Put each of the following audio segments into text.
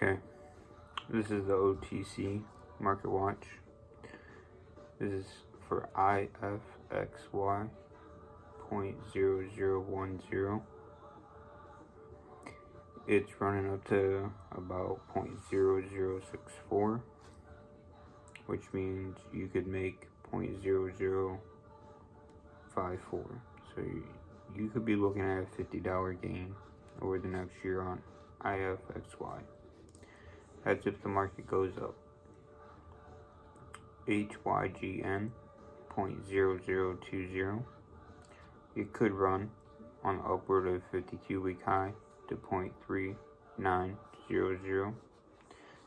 Okay, this is the OTC Market Watch. This is for IFXY 0.0010. It's running up to about 0.0064, which means you could make 0.0054. So you could be looking at a $50 gain over the next year on IFXY. That's if the market goes up. HYGN 0.0020. It could run on the upward of 52-week high to 0.3900.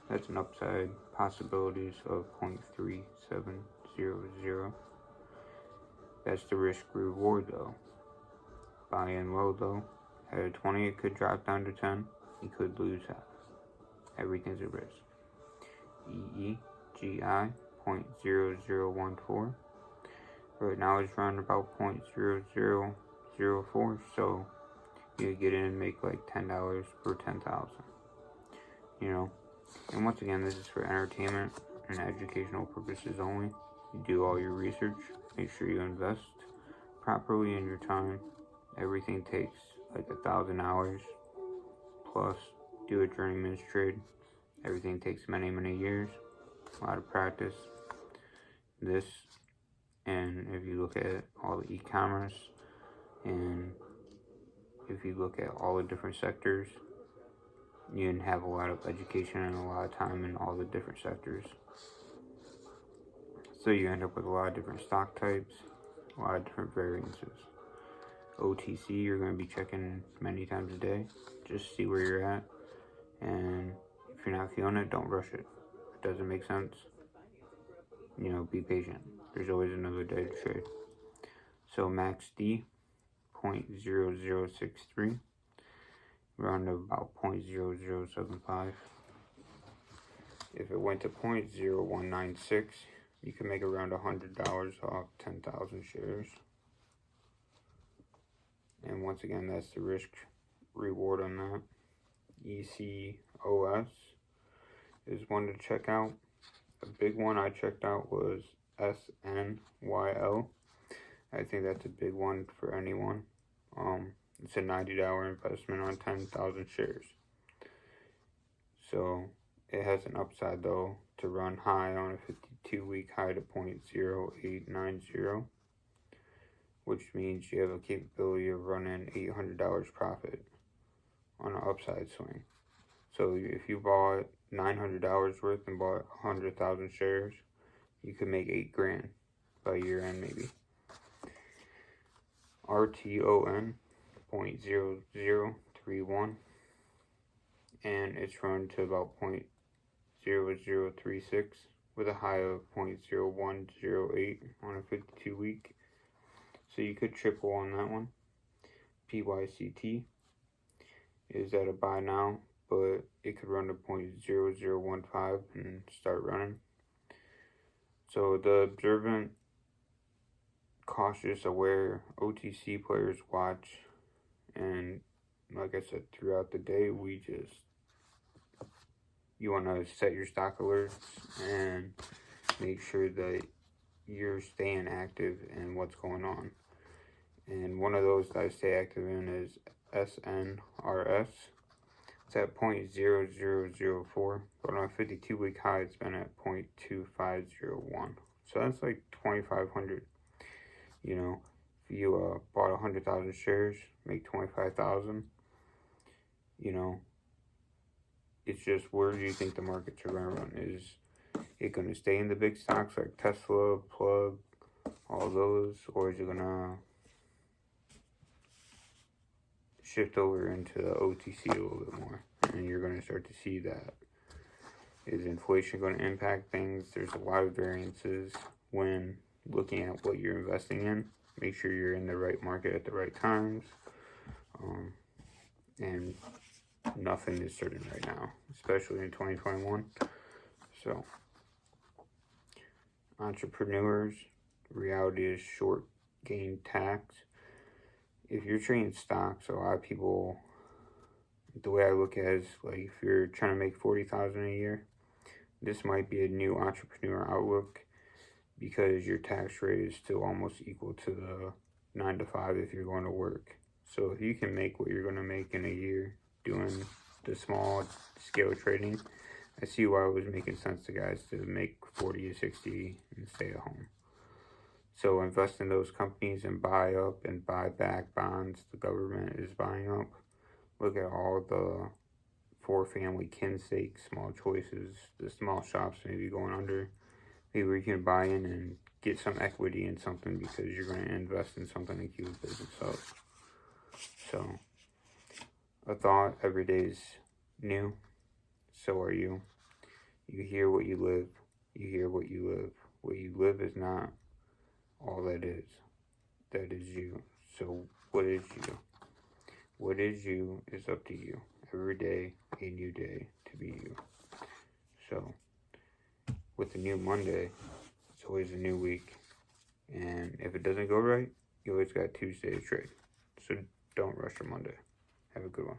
That's an upside possibilities of 0.3700. That's the risk reward though. Buy in low though. At a 20 it could drop down to 10. You could lose half. Everything's a risk. EEGI 0.0014. Right now it's around about 0.0004, so you get in and make like $10 per 10,000. You know, and once again, this is for entertainment and educational purposes only. You do all your research. Make sure you invest properly in your time. Everything takes like 1,000 hours plus. Do a journeyman's trade. Everything takes many years, a lot of practice. This, and if you look at all the e-commerce, and if you look at all the different sectors, you can have a lot of education and a lot of time in all the different sectors. So you end up with a lot of different stock types, a lot of different variances. OTC, you're going to be checking many times a day, just see where you're at. And if you're not feeling it, don't rush it. If it doesn't make sense, you know, be patient. There's always another day to trade. So max D 0.0063, around about 0.0075. If it went to 0.0196, you can make around $100 off 10,000 shares. And once again, that's the risk reward on that. ECOS is one to check out. A big one I checked out was SNYL. I think that's a big one for anyone. It's a $90 investment on 10,000 shares. So it has an upside though to run high on a 52-week high to 0.0890, which means you have a capability of running $800 profit on an upside swing. So if you bought $900 worth and bought 100,000 shares, you could make $8 grand by year end maybe. RTON 0.0031, and it's run to about 0.0036 with a high of 0.0108 on a 52-week. So you could triple on that one. PYCT is at a buy now, but it could run to 0.0015 and start running. So the observant, cautious, aware OTC players watch, and like I said, throughout the day, you want to set your stock alerts and make sure that you're staying active in what's going on. And one of those that I stay active in is SNRS. It's at 0.0004, but on a 52-week high, it's been at 0.2501. So that's like 2,500. You know, if you bought 100,000 shares, make 25,000. You know, it's just where do you think the markets are going to run? Is it going to stay in the big stocks like Tesla, Plug, all those, or is it going to shift over into the OTC a little bit more? And you're going to start to see that. Is inflation going to impact things? There's a lot of variances when looking at what you're investing in. Make sure you're in the right market at the right times. And nothing is certain right now, especially in 2021. So, entrepreneurs, reality is short gain tax. If you're trading stocks, a lot of people the way I look at it is, like, if you're trying to make $40,000 a year, this might be a new entrepreneur outlook, because your tax rate is still almost equal to the 9 to 5 if you're going to work. So if you can make what you're going to make in a year doing the small scale trading, I see why it was making sense to guys to make 40 to 60 and stay at home. So invest in those companies and buy up and buy back bonds the government is buying up. Look at all the for-family kin sake small choices, the small shops maybe going under. Maybe you can buy in and get some equity in something because you're going to invest in something and keep the business up. So, a thought: every day is new. So are you. You hear what you live. You hear what you live. What you live is not all that is. That is you. So what is you? What is you is up to you. Every day, a new day to be you. So, with a new Monday, it's always a new week. And if it doesn't go right, you always got Tuesday to trade. So don't rush your Monday. Have a good one.